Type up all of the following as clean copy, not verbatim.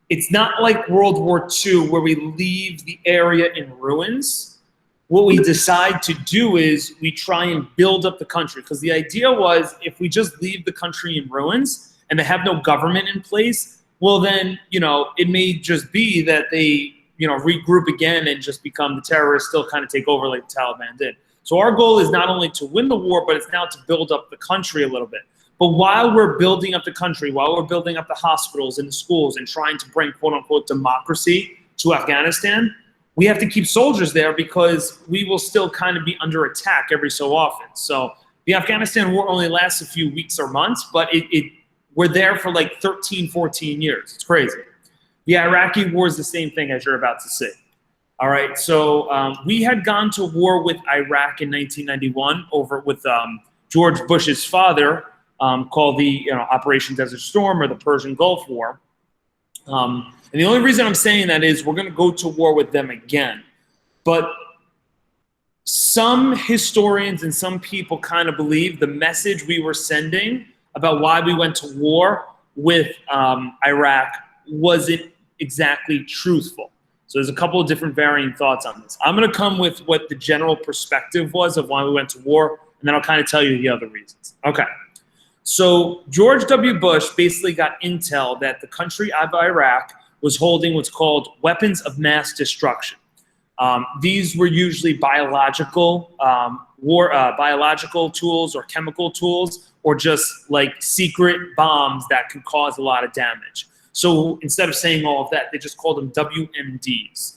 it's not like World War II where we leave the area in ruins. What we decide to do is we try and build up the country, because the idea was if we just leave the country in ruins and they have no government in place, well then, it may just be that they, regroup again and just become the terrorists, still kind of take over like the Taliban did. So our goal is not only to win the war, but it's now to build up the country a little bit. But while we're building up the country, while we're building up the hospitals and the schools and trying to bring quote unquote democracy to Afghanistan, we have to keep soldiers there because we will still kind of be under attack every so often. So the Afghanistan war only lasts a few weeks or months, but we're there for like 13, 14 years. It's crazy. The Iraqi war is the same thing as you're about to see. All right, so we had gone to war with Iraq in 1991 over with George Bush's father, called the Operation Desert Storm or the Persian Gulf War. And the only reason I'm saying that is we're going to go to war with them again. But some historians and some people kind of believe the message we were sending about why we went to war with Iraq wasn't exactly truthful. So there's a couple of different varying thoughts on this. I'm going to come with what the general perspective was of why we went to war, and then I'll kind of tell you the other reasons. Okay. So George W. Bush basically got intel that the country of Iraq was holding what's called weapons of mass destruction. These were usually biological biological tools or chemical tools, or just like secret bombs that could cause a lot of damage. So instead of saying all of that, they just called them WMDs.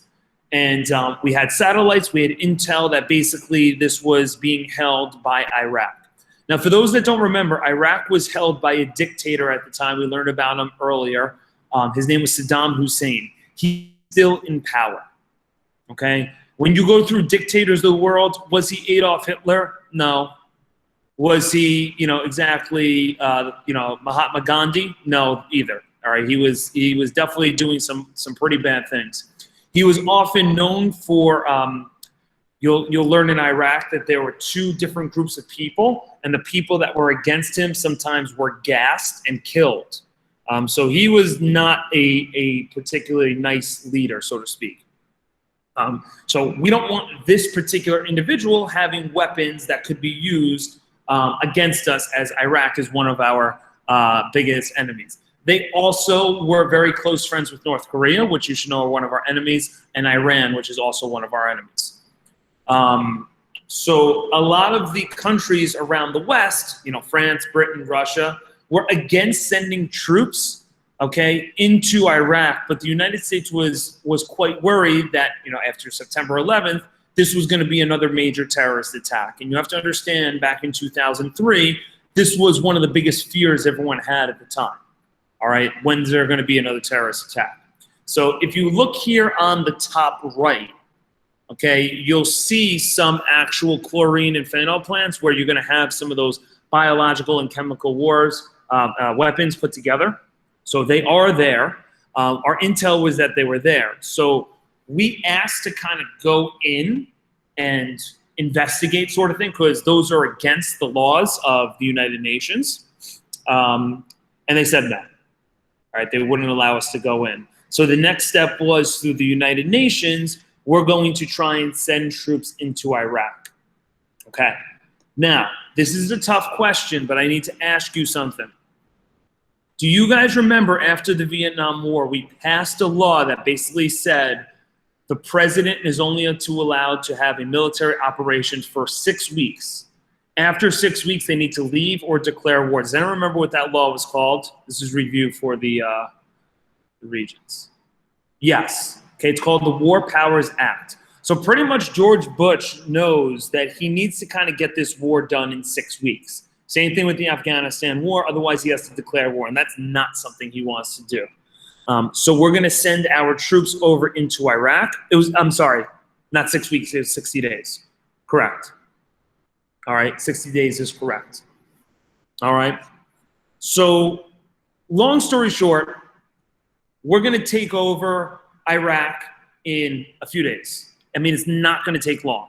And we had satellites, we had intel that basically this was being held by Iraq. Now, for those that don't remember, Iraq was held by a dictator at the time. We learned about him earlier. His name was Saddam Hussein. He's still in power, okay? When you go through dictators of the world, was he Adolf Hitler? No. Was he, exactly, Mahatma Gandhi? No, either. All right, he was definitely doing some pretty bad things. He was often known for, you'll learn in Iraq that there were two different groups of people, and the people that were against him sometimes were gassed and killed. So he was not a particularly nice leader, so to speak. So we don't want this particular individual having weapons that could be used against us, as Iraq is one of our biggest enemies. They also were very close friends with North Korea, which you should know are one of our enemies, and Iran, which is also one of our enemies. So a lot of the countries around the West, France, Britain, Russia, were against sending troops, okay, into Iraq. But the United States was quite worried that, after September 11th, this was going to be another major terrorist attack. And you have to understand, back in 2003, this was one of the biggest fears everyone had at the time. All right, when's there going to be another terrorist attack? So if you look here on the top right, okay, you'll see some actual chlorine and phenol plants where you're going to have some of those biological and chemical wars, weapons put together. So they are there. Our intel was that they were there. So we asked to kind of go in and investigate, sort of thing, because those are against the laws of the United Nations. And they said no. All right, they wouldn't allow us to go in. So the next step was, through the United Nations, we're going to try and send troops into Iraq. Okay. Now, this is a tough question, but I need to ask you something. Do you guys remember, after the Vietnam War, we passed a law that basically said the president is only allowed to have a military operation for 6 weeks. After 6 weeks, they need to leave or declare war. Does anyone remember what that law was called? This is review for the regions. Yes. Okay, it's called the War Powers Act. So pretty much George Bush knows that he needs to kind of get this war done in 6 weeks. Same thing with the Afghanistan war. Otherwise, he has to declare war, and that's not something he wants to do. So we're going to send our troops over into Iraq. I'm sorry, not 6 weeks. It was 60 days. Correct. All right, 60 days is correct. All right. So long story short, we're going to take over Iraq in a few days. I mean, it's not going to take long.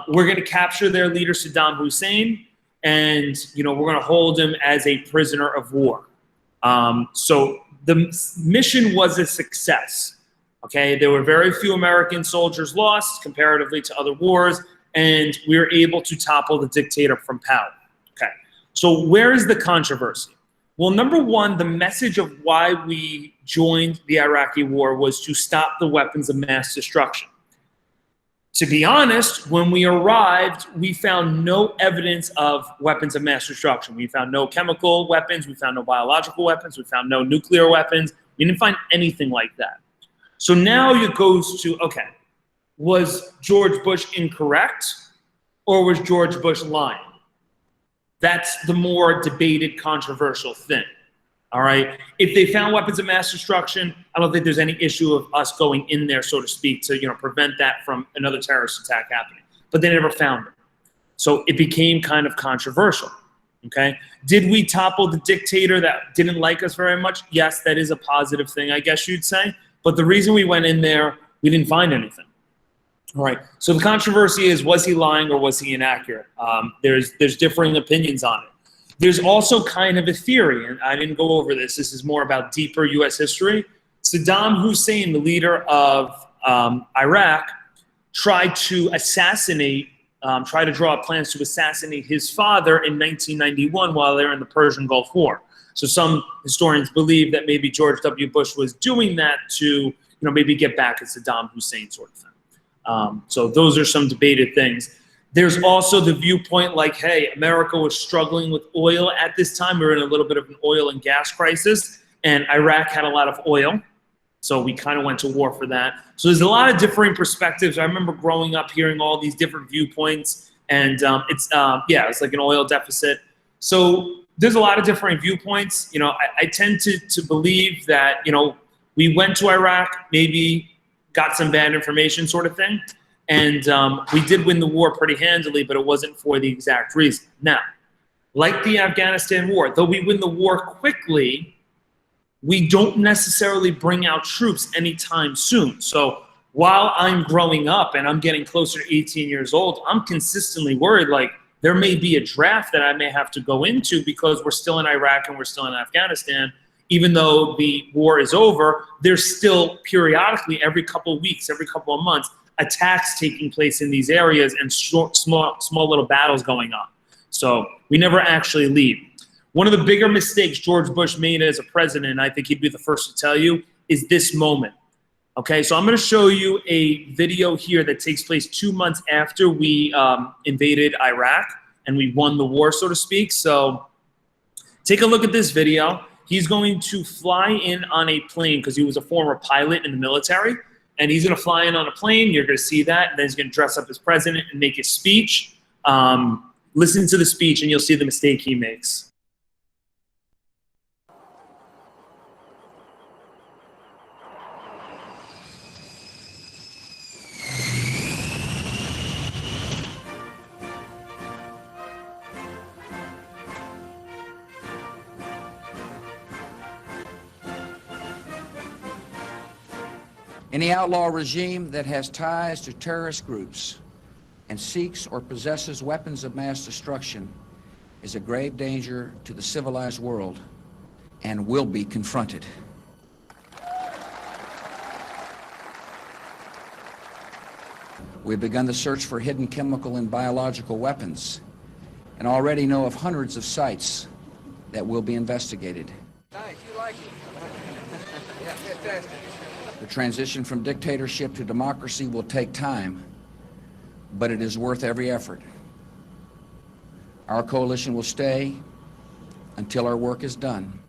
We're going to capture their leader, Saddam Hussein, and we're going to hold him as a prisoner of war. So the mission was a success. Okay, there were very few American soldiers lost comparatively to other wars, and we were able to topple the dictator from power. Okay, so where is the controversy? Well, number one, the message of why we joined the Iraqi war was to stop the weapons of mass destruction. To be honest, when we arrived, we found no evidence of weapons of mass destruction. We found no chemical weapons, we found no biological weapons, we found no nuclear weapons. We didn't find anything like that. So now it goes to, okay, was George Bush incorrect or was George Bush lying? That's the more debated, controversial thing, all right? If they found weapons of mass destruction, I don't think there's any issue of us going in there, so to speak, to prevent that from another terrorist attack happening. But they never found it. So it became kind of controversial, okay? Did we topple the dictator that didn't like us very much? Yes, that is a positive thing, I guess you'd say. But the reason we went in there, we didn't find anything. All right, so the controversy is, was he lying or was he inaccurate? There's differing opinions on it. There's also kind of a theory, and I didn't go over this. This is more about deeper U.S. history. Saddam Hussein, the leader of Iraq, tried to draw up plans to assassinate his father in 1991 while they were in the Persian Gulf War. So some historians believe that maybe George W. Bush was doing that to, maybe get back at Saddam Hussein sort of thing. So those are some debated things. There's also the viewpoint like, hey, America was struggling with oil at this time. We were in a little bit of an oil and gas crisis, and Iraq had a lot of oil. So we kind of went to war for that. So there's a lot of differing perspectives. I remember growing up hearing all these different viewpoints, and it's like an oil deficit. So there's a lot of different viewpoints. I tend to believe that, we went to Iraq, maybe got some bad information sort of thing. And we did win the war pretty handily, but it wasn't for the exact reason. Now, like the Afghanistan war, though we win the war quickly, we don't necessarily bring out troops anytime soon. So while I'm growing up and I'm getting closer to 18 years old, I'm consistently worried, like, there may be a draft that I may have to go into because we're still in Iraq and we're still in Afghanistan. Even though the war is over, there's still periodically, every couple of weeks, every couple of months, attacks taking place in these areas and small little battles going on. So we never actually leave. One of the bigger mistakes George Bush made as a president, and I think he'd be the first to tell you, is this moment. Okay, so I'm going to show you a video here that takes place 2 months after we invaded Iraq and we won the war, so to speak. So take a look at this video. He's going to fly in on a plane because he was a former pilot in the military. And he's going to fly in on a plane. You're going to see that. And then he's going to dress up as president and make his speech. Listen to the speech and you'll see the mistake he makes. Any outlaw regime that has ties to terrorist groups and seeks or possesses weapons of mass destruction is a grave danger to the civilized world and will be confronted. We've begun the search for hidden chemical and biological weapons and already know of hundreds of sites that will be investigated. Nice, you like it? Yeah, fantastic. The transition from dictatorship to democracy will take time, but it is worth every effort. Our coalition will stay until our work is done.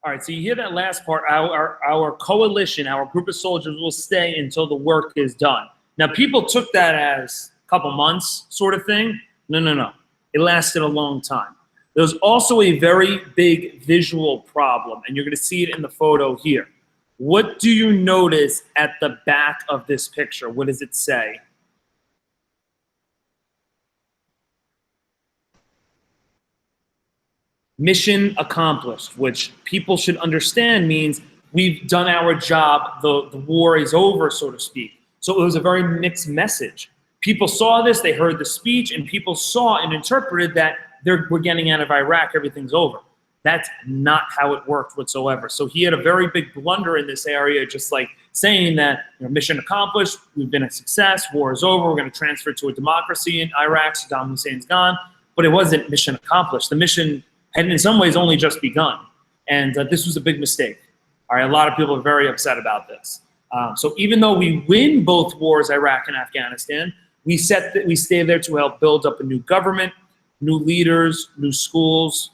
All right, so you hear that last part, our coalition, our group of soldiers will stay until the work is done. Now, people took that as a couple months sort of thing. No. It lasted a long time. There's also a very big visual problem, and you're going to see it in the photo here. What do you notice at the back of this picture? What does it say? Mission accomplished, which people should understand means we've done our job, the war is over, so to speak. So it was a very mixed message. people saw this, they heard the speech, and people saw and interpreted that we're getting out of Iraq, everything's over. That's not how it worked whatsoever. So he had a very big blunder in this area, just like saying that, you know, mission accomplished, we've been a success, war is over, we're going to transfer to a democracy in Iraq, Saddam Hussein's gone. But it wasn't mission accomplished. The mission had in some ways only just begun. And this was a big mistake. All right, a lot of people are very upset about this. So even though we win both wars, Iraq and Afghanistan, we stay there to help build up a new government, new leaders, new schools.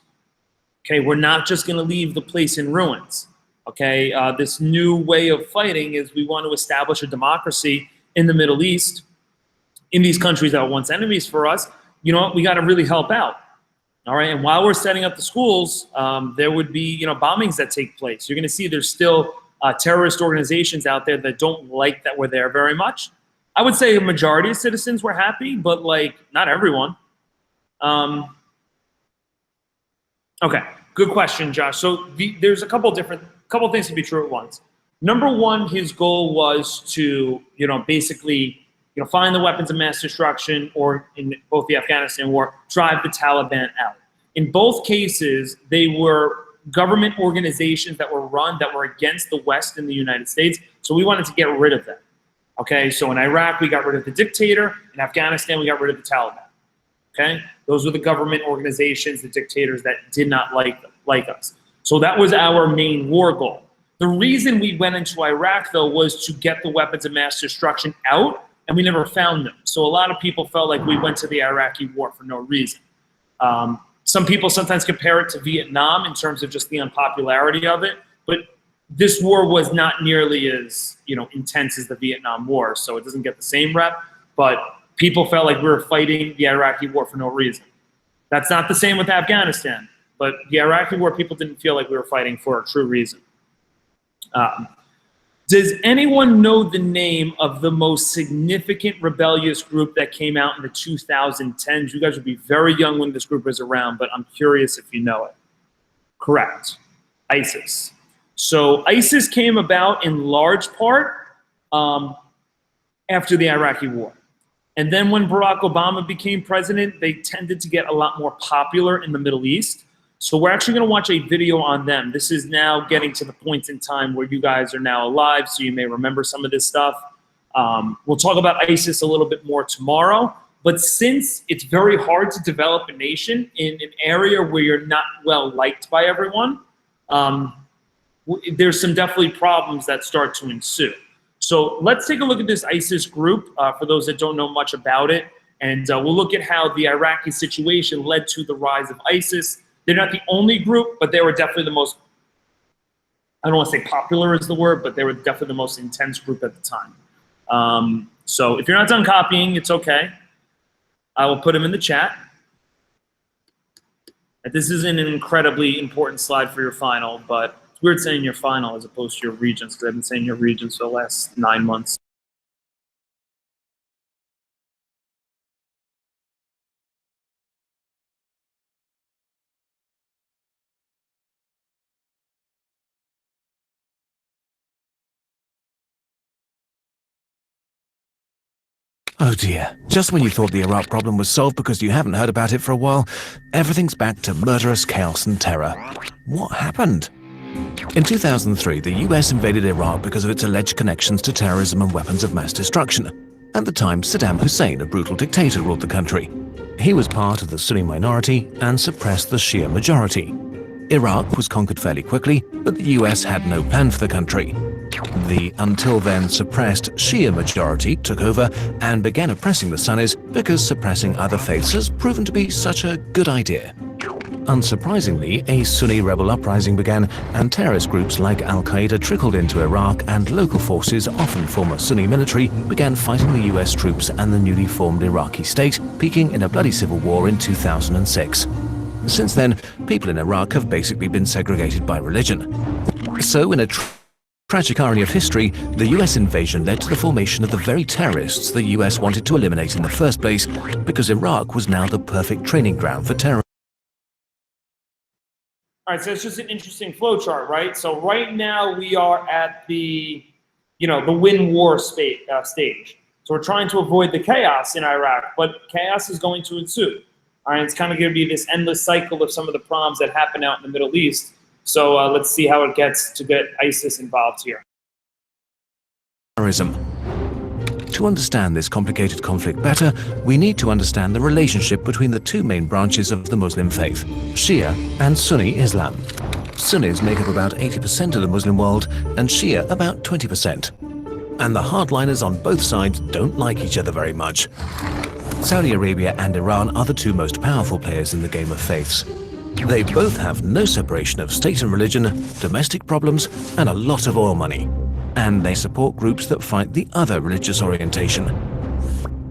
Okay, we're not just going to leave the place in ruins. Okay, this new way of fighting is we want to establish a democracy in the Middle East, in these countries that were once enemies for us. You know what? We got to really help out. All right, and while we're setting up the schools, there would be, you know, bombings that take place. You're going to see there's still terrorist organizations out there that don't like that we're there very much. I would say a majority of citizens were happy, but like not everyone. Okay, good question, Josh. So there's a couple things to be true at once. Number one, his goal was to, you know, basically, you know, find the weapons of mass destruction, or in both the Afghanistan war, drive the Taliban out. In both cases, they were government organizations that were run that were against the West and the United States. So we wanted to get rid of them. Okay, so in Iraq, we got rid of the dictator. In Afghanistan, we got rid of the Taliban. Okay, those were the government organizations, the dictators that did not like us. So that was our main war goal. The reason we went into Iraq, though, was to get the weapons of mass destruction out, and we never found them. So a lot of people felt like we went to the Iraqi war for no reason. Some people sometimes compare it to Vietnam in terms of just the unpopularity of it, but this war was not nearly as, you know, intense as the Vietnam War, so it doesn't get the same rep, but people felt like we were fighting the Iraqi war for no reason. That's not the same with Afghanistan, but the Iraqi war, people didn't feel like we were fighting for a true reason. Does anyone know the name of the most significant rebellious group that came out in the 2010s? You guys would be very young when this group was around, but I'm curious if you know it. Correct. ISIS. So ISIS came about in large part after the Iraqi war. And then when Barack Obama became president, they tended to get a lot more popular in the Middle East. So we're actually going to watch a video on them. This is now getting to the point in time where you guys are now alive, so you may remember some of this stuff. We'll talk about ISIS a little bit more tomorrow. But since it's very hard to develop a nation in an area where you're not well liked by everyone, there's some definitely problems that start to ensue. So let's take a look at this ISIS group, for those that don't know much about it. And we'll look at how the Iraqi situation led to the rise of ISIS. They're not the only group, but they were definitely the most, I don't want to say popular is the word, but they were definitely the most intense group at the time. So if you're not done copying, it's okay. I will put them in the chat. This isn't an incredibly important slide for your final, but it's weird saying your final as opposed to your regions, because I've been saying your regions for the last 9 months. Oh dear, just when you thought the Iraq problem was solved because you haven't heard about it for a while, everything's back to murderous chaos and terror. What happened? In 2003, the US invaded Iraq because of its alleged connections to terrorism and weapons of mass destruction. At the time, Saddam Hussein, a brutal dictator, ruled the country. He was part of the Sunni minority and suppressed the Shia majority. Iraq was conquered fairly quickly, but the US had no plan for the country. The until then suppressed Shia majority took over and began oppressing the Sunnis because suppressing other faiths has proven to be such a good idea. Unsurprisingly, a Sunni rebel uprising began and terrorist groups like Al-Qaeda trickled into Iraq, and local forces, often former Sunni military, began fighting the US troops and the newly formed Iraqi state, peaking in a bloody civil war in 2006. Since then, people in Iraq have basically been segregated by religion. So in a tragic irony of history, the US invasion led to the formation of the very terrorists the US wanted to eliminate in the first place, because Iraq was now the perfect training ground for terrorism. All right, so it's just an interesting flow chart, right? So right now we are at the, the win war stage. So we're trying to avoid the chaos in Iraq, but chaos is going to ensue. All right, it's kind of going to be this endless cycle of some of the problems that happen out in the Middle East. So let's see how it gets to get ISIS involved here. Terrorism. To understand this complicated conflict better, we need to understand the relationship between the two main branches of the Muslim faith, Shia and Sunni Islam. Sunnis make up about 80% of the Muslim world and Shia about 20%. And the hardliners on both sides don't like each other very much. Saudi Arabia and Iran are the two most powerful players in the game of faiths. They both have no separation of state and religion, domestic problems, and a lot of oil money. And they support groups that fight the other religious orientation.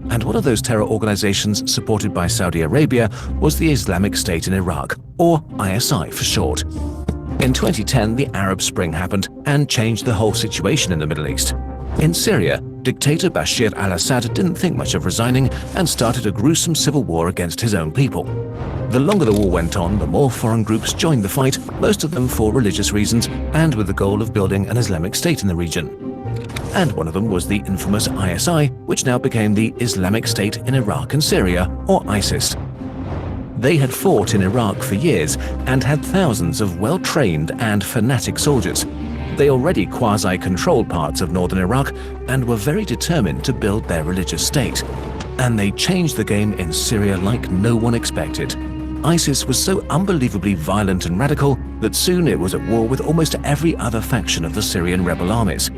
And one of those terror organizations supported by Saudi Arabia was the Islamic State in Iraq, or ISI for short. In 2010, the Arab Spring happened and changed the whole situation in the Middle East. In Syria, dictator Bashar al-Assad didn't think much of resigning and started a gruesome civil war against his own people. The longer the war went on, the more foreign groups joined the fight, most of them for religious reasons and with the goal of building an Islamic State in the region. And one of them was the infamous ISI, which now became the Islamic State in Iraq and Syria, or ISIS. They had fought in Iraq for years and had thousands of well-trained and fanatic soldiers. They already quasi-controlled parts of northern Iraq and were very determined to build their religious state. And they changed the game in Syria like no one expected. ISIS was so unbelievably violent and radical that soon it was at war with almost every other faction of the Syrian rebel armies.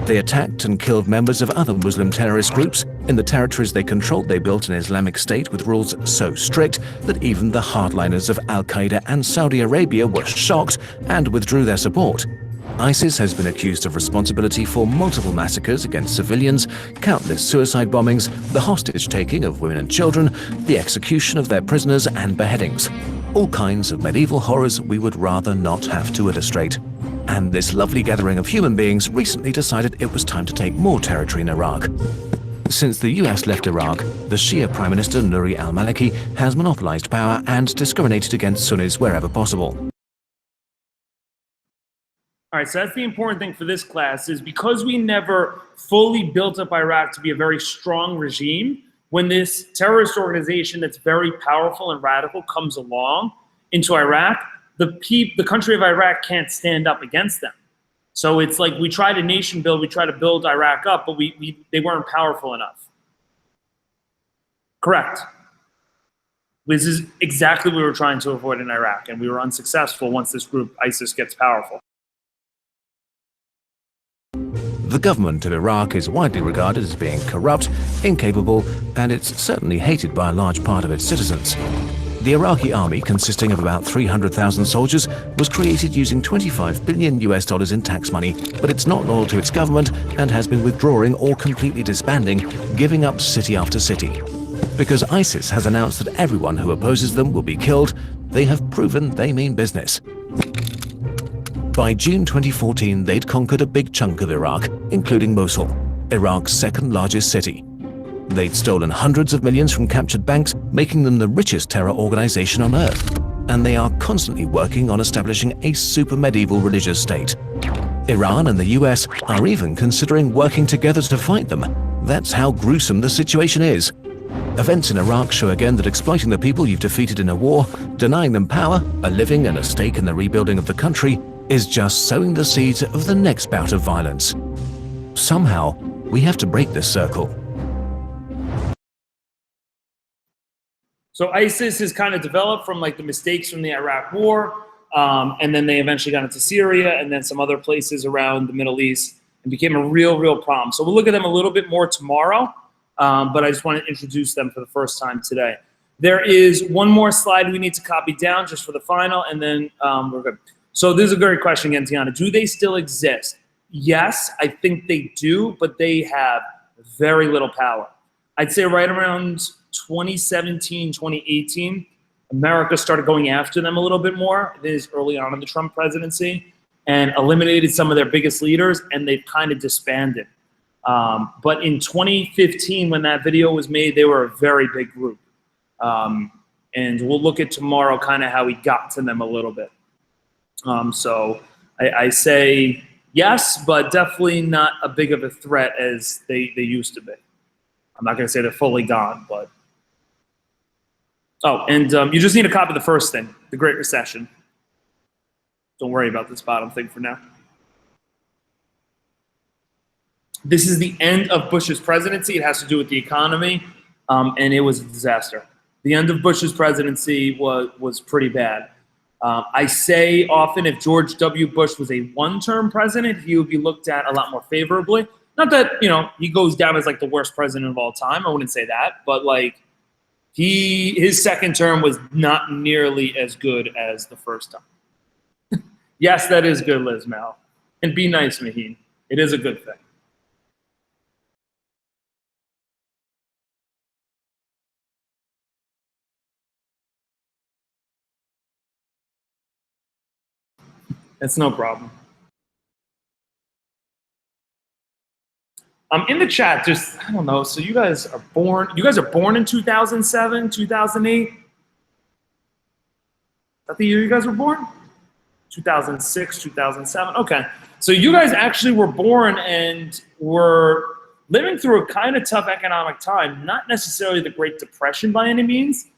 They attacked and killed members of other Muslim terrorist groups. In the territories they controlled, they built an Islamic State with rules so strict that even the hardliners of Al-Qaeda and Saudi Arabia were shocked and withdrew their support. ISIS has been accused of responsibility for multiple massacres against civilians, countless suicide bombings, the hostage-taking of women and children, the execution of their prisoners, and beheadings. All kinds of medieval horrors we would rather not have to illustrate. And this lovely gathering of human beings recently decided it was time to take more territory in Iraq. Since the US left Iraq, the Shia Prime Minister Nouri al-Maliki has monopolized power and discriminated against Sunnis wherever possible. All right, so that's the important thing for this class is because we never fully built up Iraq to be a very strong regime, when this terrorist organization that's very powerful and radical comes along into Iraq, the country of Iraq can't stand up against them. So it's like we try to nation build, we try to build Iraq up, but they weren't powerful enough. Correct. This is exactly what we were trying to avoid in Iraq, and we were unsuccessful once this group, ISIS, gets powerful. The government of Iraq is widely regarded as being corrupt, incapable, and it's certainly hated by a large part of its citizens. The Iraqi army, consisting of about 300,000 soldiers, was created using $25 billion in tax money, but it's not loyal to its government and has been withdrawing or completely disbanding, giving up city after city. Because ISIS has announced that everyone who opposes them will be killed, they have proven they mean business. By June 2014, they'd conquered a big chunk of Iraq, including Mosul, Iraq's second largest city. They'd stolen hundreds of millions from captured banks, making them the richest terror organization on earth. And they are constantly working on establishing a super medieval religious state. Iran and the US are even considering working together to fight them. That's how gruesome the situation is. Events in Iraq show again that exploiting the people you've defeated in a war, denying them power, a living and a stake in the rebuilding of the country, is just sowing the seeds of the next bout of violence. Somehow, we have to break this circle. So ISIS has kind of developed from like the mistakes from the Iraq War, and then they eventually got into Syria and then some other places around the Middle East and became a real problem. So we'll look at them a little bit more tomorrow, but I just want to introduce them for the first time today. There is one more slide we need to copy down just for the final, and then we're good. So this is a great question again, Tiana. Do they still exist? Yes, I think they do, but they have very little power. I'd say right around 2017, 2018, America started going after them a little bit more. This is early on in the Trump presidency, and eliminated some of their biggest leaders, and they've kind of disbanded. But in 2015, when that video was made, they were a very big group. And we'll look at tomorrow kind of how we got to them a little bit. So I say yes, but definitely not a big of a threat as they used to be. I'm not going to say they're fully gone, but. Oh, and you just need a copy of the first thing, the Great Recession. Don't worry about this bottom thing for now. This is the end of Bush's presidency. It has to do with the economy, and it was a disaster. The end of Bush's presidency was pretty bad. I say often if George W. Bush was a one-term president, he would be looked at a lot more favorably. Not that, he goes down as like the worst president of all time. I wouldn't say that, but like his second term was not nearly as good as the first time. Yes, that is good, Liz Mal. And be nice, Maheen. It is a good thing. It's no problem. In the chat, just, I don't know, so you guys are born in 2007, 2008? Is that the year you guys were born? 2006, 2007, okay. So you guys actually were born and were living through a kind of tough economic time, not necessarily the Great Depression by any means,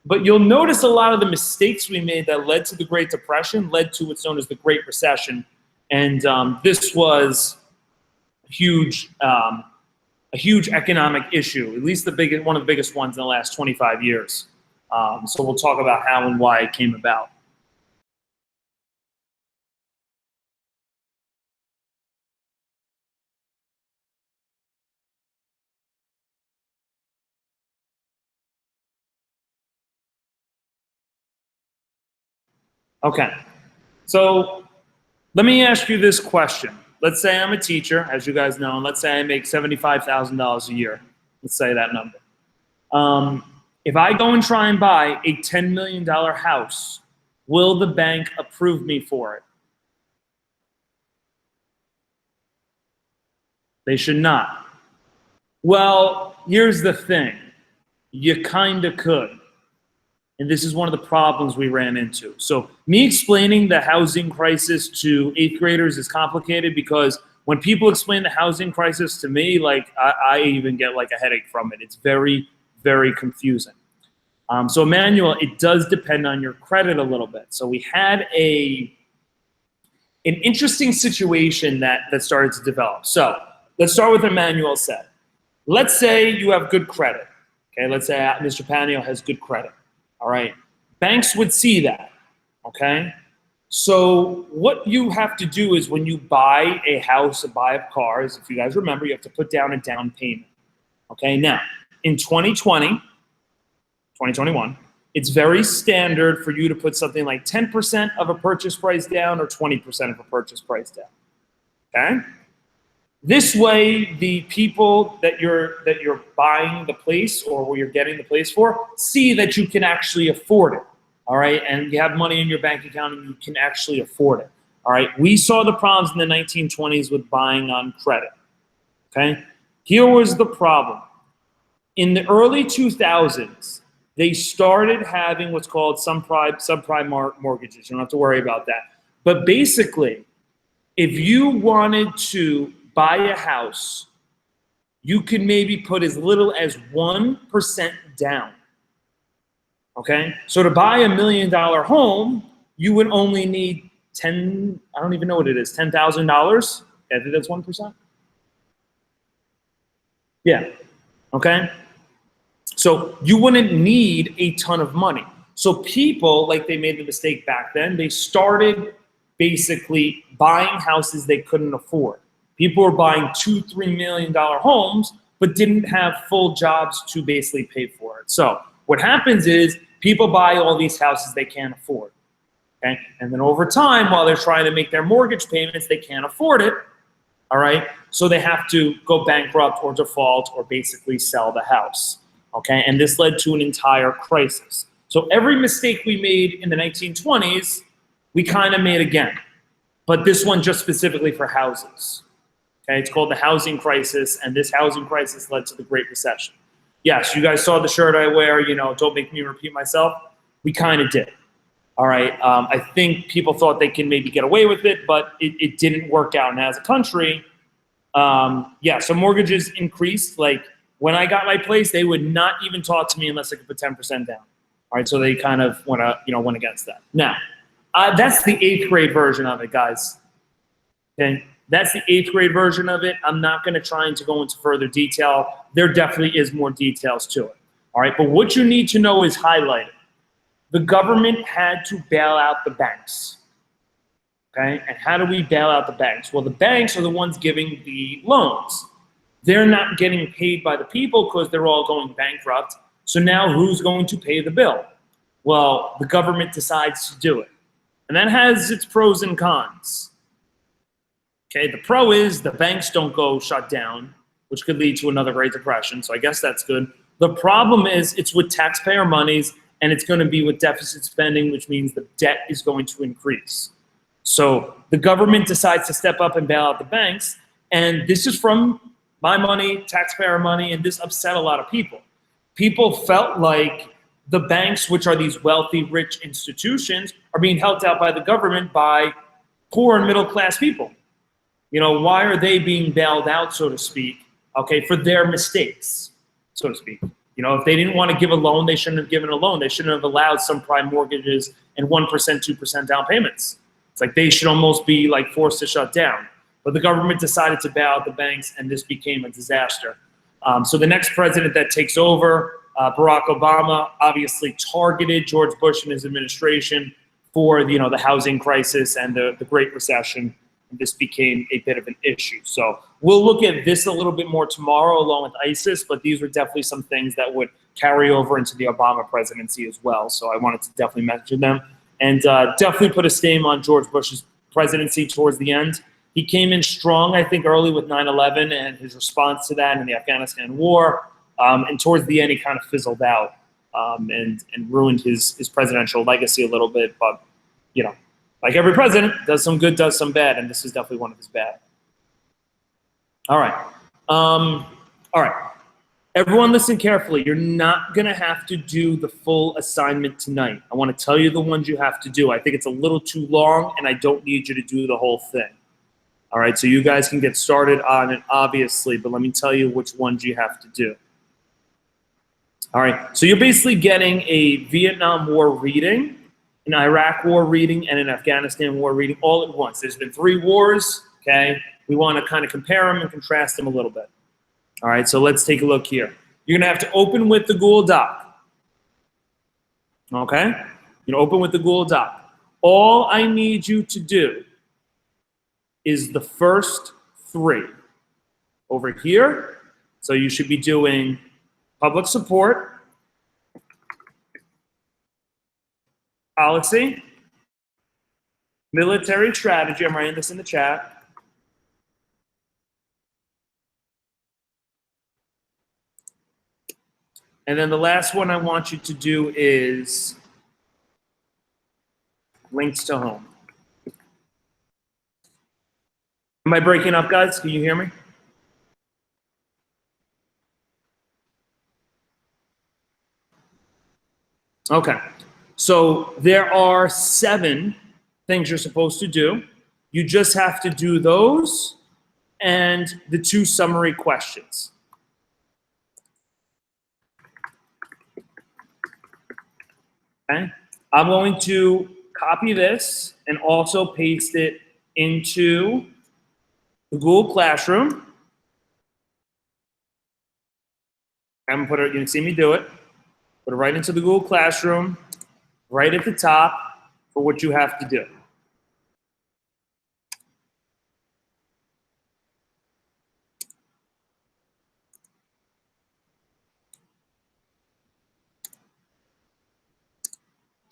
but you'll notice a lot of the mistakes we made that led to the Great Depression led to what's known as the Great Recession. And this was a huge economic issue, at least one of the biggest ones in the last 25 years. So we'll talk about how and why it came about. Okay, so let me ask you this question. Let's say I'm a teacher, as you guys know, and let's say I make $75,000 a year. Let's say that number. If I go and try and buy a $10 million house, will the bank approve me for it? They should not. Well, here's the thing. You kind of could. And this is one of the problems we ran into. So me explaining the housing crisis to 8th graders is complicated because when people explain the housing crisis to me, like I even get like a headache from it. It's very, very confusing. So Emmanuel, it does depend on your credit a little bit. So we had an interesting situation that started to develop. So let's start with what Emmanuel said. Let's say you have good credit. Okay, let's say Mr. Panio has good credit. All right, banks would see that, okay? So what you have to do is when you buy a house or buy a car, if you guys remember, you have to put down a down payment, okay? Now, in 2021, it's very standard for you to put something like 10% of a purchase price down or 20% of a purchase price down, okay? This way, the people that you're buying the place or where you're getting the place for see that you can actually afford it, all right? And you have money in your bank account and you can actually afford it, all right? We saw the problems in the 1920s with buying on credit, okay? Here was the problem. In the early 2000s, they started having what's called subprime mortgages. You don't have to worry about that. But basically, if you wanted to buy a house, you can maybe put as little as 1% down, okay? So to buy $1 million home, you would only need I don't even know what it is, $10,000? I think that's 1%? Yeah, okay? So you wouldn't need a ton of money. So people, like they made the mistake back then, they started basically buying houses they couldn't afford. People were buying $2, $3 million homes, but didn't have full jobs to basically pay for it. So what happens is people buy all these houses they can't afford, okay? And then over time, while they're trying to make their mortgage payments, they can't afford it, all right? So they have to go bankrupt or default or basically sell the house, okay? And this led to an entire crisis. So every mistake we made in the 1920s, we kind of made again, but this one just specifically for houses. Okay, it's called the housing crisis, and this housing crisis led to the Great Recession. Yes, you guys saw the shirt I wear, don't make me repeat myself. We kind of did. All right, I think people thought they can maybe get away with it, but it didn't work out. And as a country, so mortgages increased like When I got my place, they would not even talk to me unless I could put 10% down. All right, so they kind of went against that. Now, that's the 8th grade version of it, guys. Okay, that's the 8th grade version of it. I'm not going to try to go into further detail. There definitely is more details to it. All right, but what you need to know is highlighted. The government had to bail out the banks. Okay, and how do we bail out the banks? Well, the banks are the ones giving the loans. They're not getting paid by the people because they're all going bankrupt. So now who's going to pay the bill? Well, the government decides to do it. And that has its pros and cons. Okay, the pro is the banks don't go shut down, which could lead to another Great Depression. So I guess that's good. The problem is it's with taxpayer monies and it's going to be with deficit spending, which means the debt is going to increase. So the government decides to step up and bail out the banks. And this is from my money, taxpayer money, and this upset a lot of people. People felt like the banks, which are these wealthy, rich institutions, are being helped out by the government by poor and middle-class people. You know, why are they being bailed out, so to speak, okay, for their mistakes, so to speak? You know, if they didn't want to give a loan, they shouldn't have given a loan. They shouldn't have allowed subprime mortgages and 1%, 2% down payments. It's like they should almost be like forced to shut down. But the government decided to bail out the banks, and this became a disaster. So the next president that takes over, Barack Obama, obviously targeted George Bush and his administration for the housing crisis and the Great Recession. And this became a bit of an issue. So we'll look at this a little bit more tomorrow along with ISIS, but these were definitely some things that would carry over into the Obama presidency as well. So I wanted to definitely mention them. And definitely put a stain on George Bush's presidency towards the end. He came in strong, I think, early with 9/11 and his response to that in the Afghanistan war. And towards the end, he kind of fizzled out and ruined his presidential legacy a little bit. But, like every president, does some good, does some bad, and this is definitely one of his bad. All right. All right. Everyone listen carefully. You're not going to have to do the full assignment tonight. I want to tell you the ones you have to do. I think it's a little too long, and I don't need you to do the whole thing. All right, so you guys can get started on it, obviously, but let me tell you which ones you have to do. All right, so you're basically getting a Vietnam War reading, an Iraq War reading, and an Afghanistan War reading all at once. There's been 3 wars, okay? We want to kind of compare them and contrast them a little bit. All right, so let's take a look here. You're going to have to open with the Google Doc. Okay? You're going to open with the Google Doc. All I need you to do is the first 3 over here. So you should be doing public support, policy, military strategy. I'm writing this in the chat. And then the last one I want you to do is links to home. Am I breaking up, guys? Can you hear me? Okay. So there are 7 things you're supposed to do. You just have to do those and the 2 summary questions. Okay. I'm going to copy this and also paste it into the Google Classroom. I'm gonna put it, you can see me do it. Put it right into the Google Classroom, right at the top for what you have to do.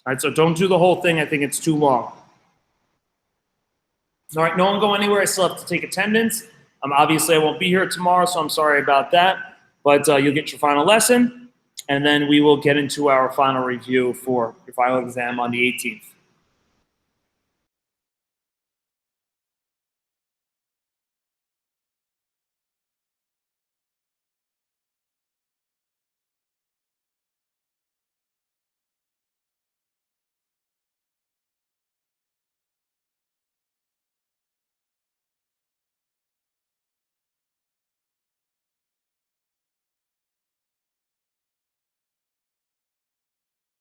All right, so don't do the whole thing. I think it's too long. All right, no one go anywhere. I still have to take attendance. Obviously, I won't be here tomorrow, so I'm sorry about that. But you'll get your final lesson, and then we will get into our final review for your final exam on the 18th.